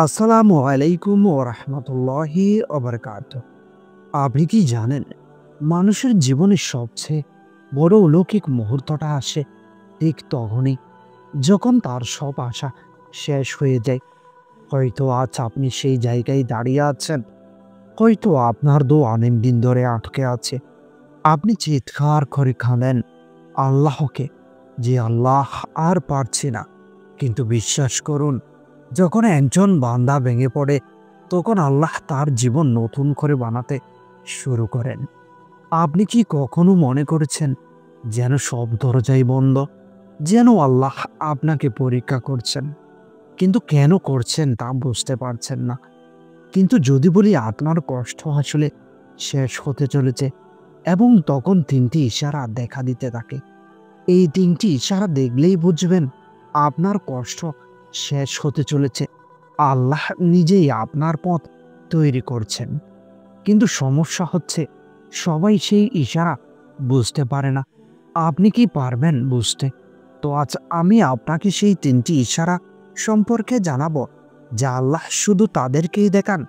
আসসালামু আলাইকুম ওরহমতুল্লাহি ওবরকাতুহ। আপনি কি জানেন, মানুষের জীবনের সবচেয়ে বড় অলৌকিক মুহূর্তটা আসে ঠিক তখনই, যখন তার সব আশা শেষ হয়ে যায়। হয়তো আজ আপনি সেই জায়গায় দাঁড়িয়ে আছেন, হয়তো আপনার দোয়া অনেক দিন ধরে আটকে আছে। আপনি চিৎকার করে কাঁদেন আল্লাহকে যে আল্লাহ, আর পারছি না। কিন্তু বিশ্বাস করুন, যখন একজন বান্দা ভেঙে পড়ে, তখন আল্লাহ তার জীবন নতুন করে বানাতে শুরু করেন। আপনি কি কখনো মনে করেছেন যেন সব দরজাই বন্ধ, যেন আল্লাহ আপনাকে পরীক্ষা করছেন, কিন্তু কেন করছেন তা বুঝতে পারছেন না? কিন্তু যদি বলি আপনার কষ্ট আসলে শেষ হতে চলেছে, এবং তখন তিনটি ইশারা দেখা দিতে থাকে। এই তিনটি ইশারা দেখলেই বুঝবেন আপনার কষ্ট শেষ হতে চলেছে। আল্লাহ নিজেই আপনার পথ তৈরি করছেন। কিন্তু সমস্যা হচ্ছে, সবাই সেই ইশারা বুঝতে পারে না। আপনি কি পারবেন বুঝতে? তো আজ আমি আপনাকে সেই তিনটি ইশারা সম্পর্কে জানাবো, যা আল্লাহ শুধু তাদেরকেই দেখান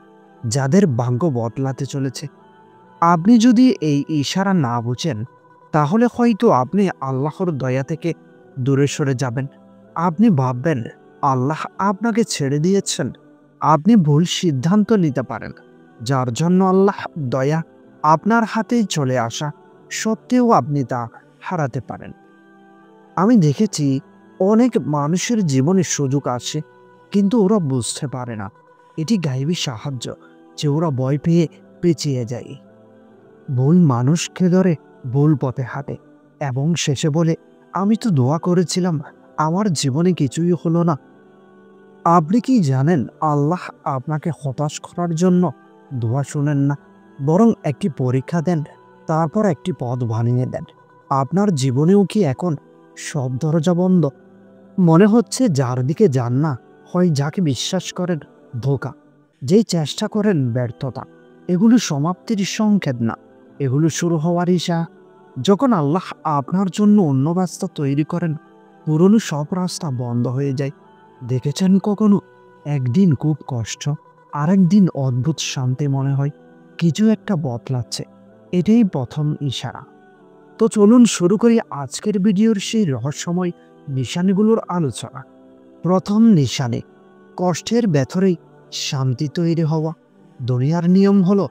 যাদের ভাগ্য বদলাতে চলেছে। আপনি যদি এই ইশারা না বুঝেন, তাহলে হয়তো আপনি আল্লাহর দয়া থেকে দূরে সরে যাবেন। আপনি ভাববেন আল্লাহ আপনাকে ছেড়ে দিয়েছেন। আপনি ভুল সিদ্ধান্ত নিতে পারেন, যার জন্য আল্লাহ দয়া আপনার হাতেই চলে আসা সত্ত্বেও আপনি তা হারাতে পারেন। আমি দেখেছি অনেক মানুষের জীবনে সুযোগ আসে, কিন্তু ওরা বুঝতে পারে না এটি গায়েবী সাহায্য, যে ওরা ভয় পেয়ে পেঁচিয়ে যায়। ভুল মানুষকে ধরে ভুল পথে হাঁটে এবং শেষে বলে, আমি তো দোয়া করেছিলাম, আমার জীবনে কিছুই হলো না। আপনি কি জানেন, আল্লাহ আপনাকে হতাশ করার জন্য দোয়া শুনেন না, বরং একটি পরীক্ষা দেন, তারপর একটি পথ বানিয়ে দেন। আপনার জীবনেও কি এখন সব দরজা বন্ধ মনে হচ্ছে? যার দিকে যান না, হয় যাকে বিশ্বাস করেন ধোঁকা, যেই চেষ্টা করেন ব্যর্থতা, এগুলো সমাপ্তির সংকেত না, এগুলো শুরু হওয়ার ইশা। যখন আল্লাহ আপনার জন্য অন্য রাস্তা তৈরি করেন, পুরনো সব রাস্তা বন্ধ হয়ে যায়। দেখেছেন কখনো একদিন খুব কষ্ট, আরেকদিন অদ্ভুত শান্তি মনে হয় কিছু একটা বদলাচ্ছে? এটাই প্রথম ইশারা। তো চলুন শুরু করি আজকের ভিডিওর সেই রহস্যময় নিশানিগুলোর আলোচনা। প্রথম নিশানি, কষ্টের ভেতরেই শান্তি তৈরি হওয়া। দুনিয়ার নিয়ম হলো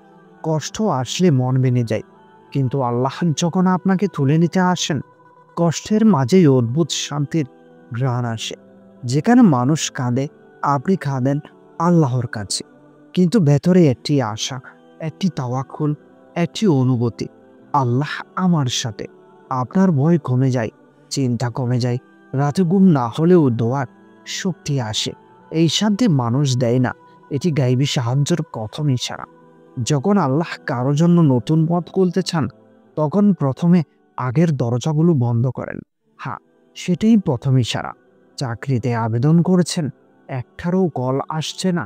কষ্ট আসলে মন ভেঙে যায়, কিন্তু আল্লাহ যখন আপনাকে তুলে নিতে আসেন, কষ্টের মাঝেই অদ্ভুত শান্তির ঘ্রাণ আসে। যেখানে মানুষ কাঁদে, আপনি কাঁদেন আল্লাহর কাছে, কিন্তু ভেতরে একটি আশা, একটি তাওয়াক্কুল, একটি অনুভূতি, আল্লাহ আমার সাথে। আপনার ভয় কমে যায়, চিন্তা কমে যায়, রাতে ঘুম না হলেও দোয়ার শক্তি আসে। এই শান্তি মানুষ দেয় না, এটি গাইবী সাহায্যের প্রথম ইশারা। যখন আল্লাহ কারো জন্য নতুন পথ খুলতে চান, তখন প্রথমে আগের দরজাগুলো বন্ধ করেন। হ্যাঁ, সেটাই প্রথম ইশারা। চাকরিতে আবেদন করেছেন, একটারও কল আসছে না।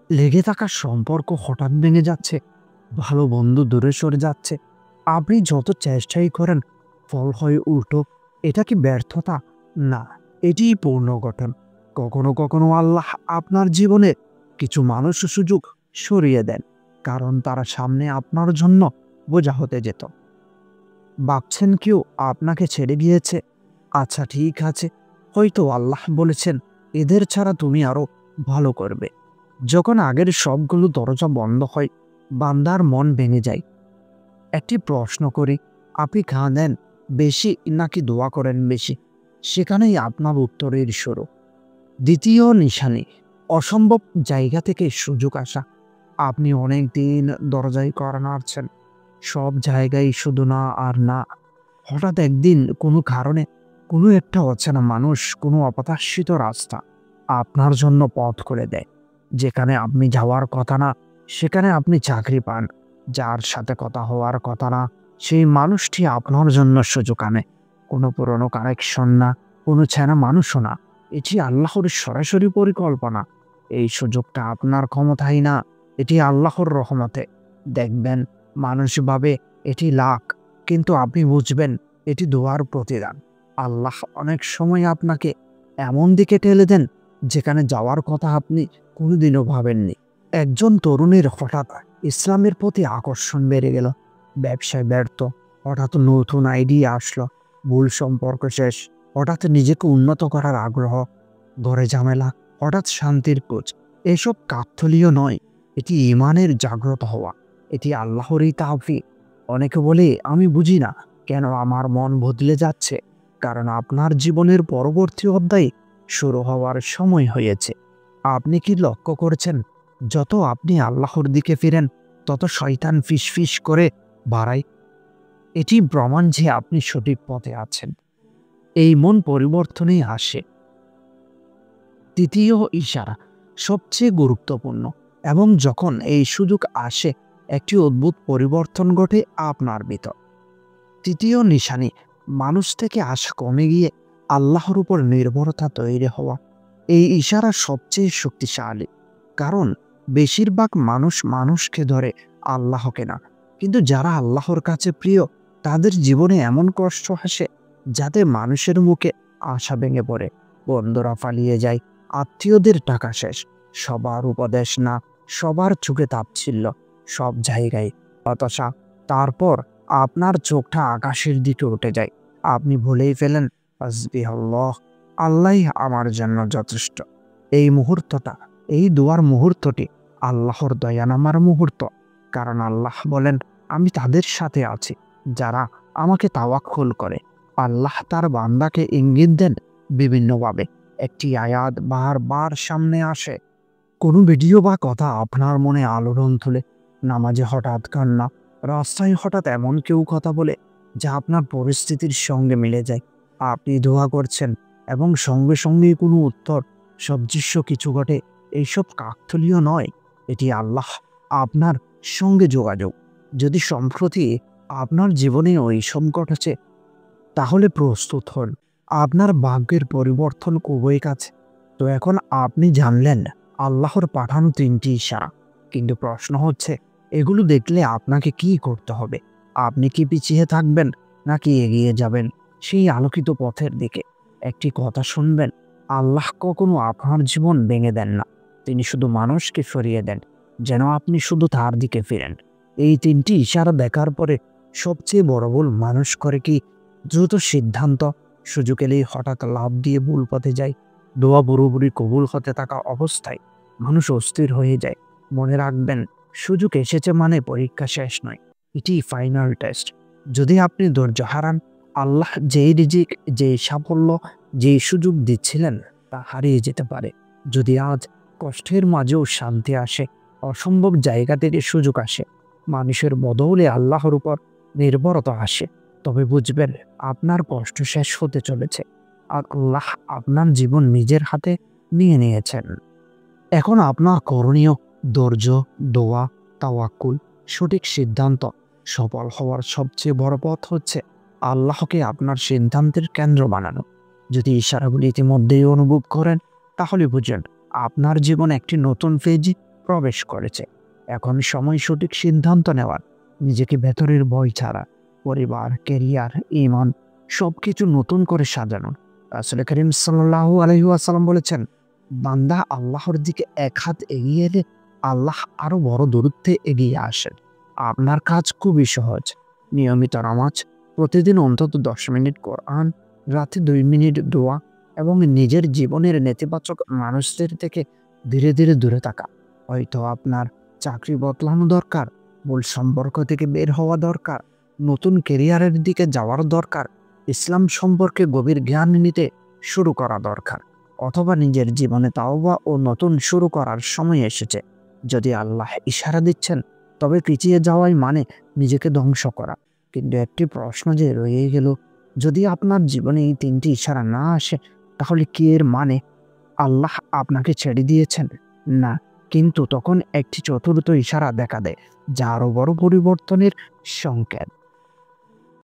লেগে থাকা সম্পর্ক হঠাৎ ভেঙে যাচ্ছে, ভালো বন্ধু দূরে সরে যাচ্ছে। আপনি যত চেষ্টাই করেন, ফল হয় উল্টো। এটা কি ব্যর্থতা? না, এটিই পুনর্গঠন। কখনো কখনো আল্লাহ আপনার জীবনে কিছু মানুষ সুযোগ সরিয়ে দেন, কারণ তারা সামনে আপনার জন্য বোঝা হতে যেত। ভাবছেন কেউ আপনাকে ছেড়ে গিয়েছে? আচ্ছা ঠিক আছে, হয়তো আল্লাহ বলেছেন এদের ছাড়া তুমি আরো ভালো করবে। যখন আগের সবগুলো দরজা বন্ধ হয়, বান্দার মন ভেঙে যায়। একটি প্রশ্ন করি, আপনি কাঁদেন বেশি নাকি দোয়া করেন বেশি? সেখানেই আপনার উত্তরের শুরু। দ্বিতীয় নিশানি, অসম্ভব জায়গা থেকে সুযোগ আসা। আপনি অনেক দিন দরজায় কড়া নাড়ছেন, সব জায়গায় শুধু না আর না। হঠাৎ একদিন কোনো কারণে কোনো একটা অচেনা মানুষ, কোনো অপ্রত্যাশিত রাস্তা আপনার জন্য পথ করে দেয়। যেখানে আপনি যাওয়ার কথা না, সেখানে আপনি চাকরি পান। যার সাথে কথা হওয়ার কথা না, সেই মানুষটি আপনার জন্য সুযোগ আনে। কোনো পুরনো কানেকশন না, কোনো চেনা মানুষও না, এটি আল্লাহর সরাসরি পরিকল্পনা। এই সুযোগটা আপনার ক্ষমতায় না, এটি আল্লাহর রহমতে। দেখবেন মানুষ ভাবে এটি লাক, কিন্তু আপনি বুঝবেন এটি দোয়ার প্রতিদান। আল্লাহ অনেক সময় আপনাকে এমন দিকে ঠেলে দেন, যেখানে যাওয়ার কথা আপনি কোনোদিনও ভাবেননি। একজন তরুণের হঠাৎ ইসলামের প্রতি আকর্ষণ বেড়ে গেল, ব্যবসায় ব্যর্থ, হঠাৎ নতুন আইডিয়া আসলো, ভুল সম্পর্ক শেষ, হঠাৎ নিজেকে উন্নত করার আগ্রহ, ঘরে ঝামেলা, হঠাৎ শান্তির খোঁজ। এসব কাকতালীয় নয়, এটি ইমানের জাগ্রত হওয়া, এটি আল্লাহরই তাওফিক। অনেকে বলে আমি বুঝি না কেন আমার মন বদলে যাচ্ছে, কারণ আপনার জীবনের পরবর্তী অধ্যায় শুরু হওয়ার সময় হয়েছে। আপনি কি লক্ষ্য করছেন, যত আপনি আল্লাহর দিকে ফিরেন তত শয়তান ফিসফিস করে বাড়ায়? এটি প্রমাণ যে আপনি সঠিক পথে আছেন। এই মন পরিবর্তনেই আসে। তৃতীয় ইশারা সবচেয়ে গুরুত্বপূর্ণ, এবং যখন এই সুযোগ আসে একটি অদ্ভুত পরিবর্তন ঘটে আপনার ভিতর। তৃতীয় নিশানি মানুষ থেকে আশা কমে গিয়ে আল্লাহর উপর নির্ভরতা তৈরি হওয়া। এই ইশারা সবচেয়ে শক্তিশালী, কারণ বেশিরভাগ মানুষ মানুষকে ধরে, আল্লাহকে না। কিন্তু যারা আল্লাহর কাছে প্রিয় তাদের জীবনে এমন কষ্ট আসে যাতে মানুষের মুখে আশা ভেঙে পড়ে, বন্ধুরা পালিয়ে যায়, আত্মীয়দের টাকা শেষ, সবার উপদেশ না, সবার চোখে তাচ্ছিল্য, সব জায়গায় হতাশা। তারপর আপনার চোখটা আকাশের দিকে উঠে যায়, আপনি ভুলেই ফেলেন হাসবিয়াল্লাহ, আল্লাহই আমার জন্য যথেষ্ট। এই মুহূর্তটা, এই দোয়ার মুহূর্তটি আল্লাহর দয়ানামার মুহূর্ত, কারণ আল্লাহ বলেন আমি তাদের সাথে আছি যারা আমাকে তাওয়াক্কুল করে। আল্লাহ তার বান্দাকে ইঙ্গিত দেন বিভিন্নভাবে। একটি আয়াত বারবার সামনে আসে, কোনো ভিডিও বা কথা আপনার মনে আলোড়ন তোলে, নামাজে হঠাৎ কান্না, রাস্তায় হঠাৎ এমন কেউ কথা বলে যা আপনার পরিস্থিতির সঙ্গে মিলে যায়। আপনি দোয়া করছেন এবং সঙ্গে সঙ্গেই কোনো উত্তর, সদৃশ্য কিছু ঘটে। এইসব কাকতালীয় নয়, এটি আল্লাহ আপনার সঙ্গে যোগাযোগ। যদি সম্প্রতি আপনার জীবনে ওইসব ঘটেছে, তাহলে প্রস্তুত হন, আপনার ভাগ্যের পরিবর্তন খুবই কাছে। তো এখন আপনি জানলেন আল্লাহর পাঠানো 3টি ইশারা, কিন্তু প্রশ্ন হচ্ছে এগুলো দেখলে আপনাকে কি করতে হবে? আপনি কি পিছিয়ে থাকবেন নাকি এগিয়ে যাবেন সেই আলোকিত পথের দিকে? একটি কথা শুনবেন, আল্লাহ কখনো আপনার জীবন ভেঙে দেন না, তিনি শুধু মানুষকে সরিয়ে দেন যেন আপনি শুধু তার দিকে ফিরেন। এই 3টি ইশারা দেখার পরে সবচেয়ে বড় ভুল মানুষ করে কি? দ্রুত সিদ্ধান্ত, সুযোগ এলেই হঠাৎ লাভ দিয়ে ভুল পথে যায়। দোয়া পুরোপুরি কবুল হতে থাকা অবস্থায় মানুষ অস্থির হয়ে যায়। মনে রাখবেন, সুযোগ এসেছে মানে পরীক্ষা শেষ নয়, এটি ফাইনাল টেস্ট। যদি আপনি ধৈর্য হারান, আল্লাহ যেই রিজিক, যেই সাফল্য, যেই সুযোগ দিচ্ছিলেন তা হারিয়ে যেতে পারে। যদি আজ কষ্টের মাঝেও শান্তি আসে, অসম্ভব জায়গা থেকে সুযোগ আসে, মানুষের বদৌলে আল্লাহর উপর নির্ভরতা আসে, তবে বুঝবেন আপনার কষ্ট শেষ হতে চলেছে আর আল্লাহ আপনার জীবন নিজের হাতে নিয়ে নিয়েছেন। এখন আপনার করণীয় ধৈর্য, দোয়া, তাওয়াক্কুল, সঠিক সিদ্ধান্ত। সফল হওয়ার সবচেয়ে বড় পথ হচ্ছে আল্লাহকে আপনার সিদ্ধান্তের কেন্দ্র বানানো। যদি ইশারাগুলি ইতিমধ্যেই অনুভব করেন, তাহলে বুঝেন আপনার জীবন একটি নতুন ফেজে প্রবেশ করেছে। এখন সময় সঠিক সিদ্ধান্ত নেওয়ার, নিজেকে ভেতরের ভয় ছাড়া, পরিবার, কেরিয়ার, ঈমান সবকিছু নতুন করে সাজানো। রাসূল করিম সাল্লাল্লাহু আলাইহি ওয়াসাল্লাম বলেছেন, বান্দা আল্লাহর দিকে এক হাত এগিয়ে এলে আল্লাহ আরো বড় দূরত্বে এগিয়ে আসেন। আপনার কাজ খুবই সহজ, নিয়মিত নামাজ, প্রতিদিন অন্তত 10 মিনিট কোরআন, রাতে 2 মিনিট দোয়া এবং নিজের জীবনের নেতিবাচক মানুষদের থেকে ধীরে ধীরে দূরে থাকা। হয়তো আপনার চাকরি বদলানো দরকার, ভুল সম্পর্ক থেকে বের হওয়া দরকার, নতুন কেরিয়ারের দিকে যাওয়ার দরকার, ইসলাম সম্পর্কে গভীর জ্ঞান নিতে শুরু করা দরকার, অথবা নিজের জীবনে তাওবা ও নতুন শুরু করার সময় এসেছে। যদি আল্লাহ ইশারা দিচ্ছেন, তবে পিছিয়ে যাওয়াই মানে নিজেকে ধ্বংস করা। কিন্তু একটি প্রশ্ন যে রয়ে গেল, যদি আপনার জীবনে এই 3টি ইশারা না আসে, তাহলে কি এর মানে আল্লাহ আপনাকে ছেড়ে দিয়েছেন? না, কিন্তু তখন একটি চতুর্থ ইশারা দেখা দেয়, যা আরো বড় পরিবর্তনের সংকেত।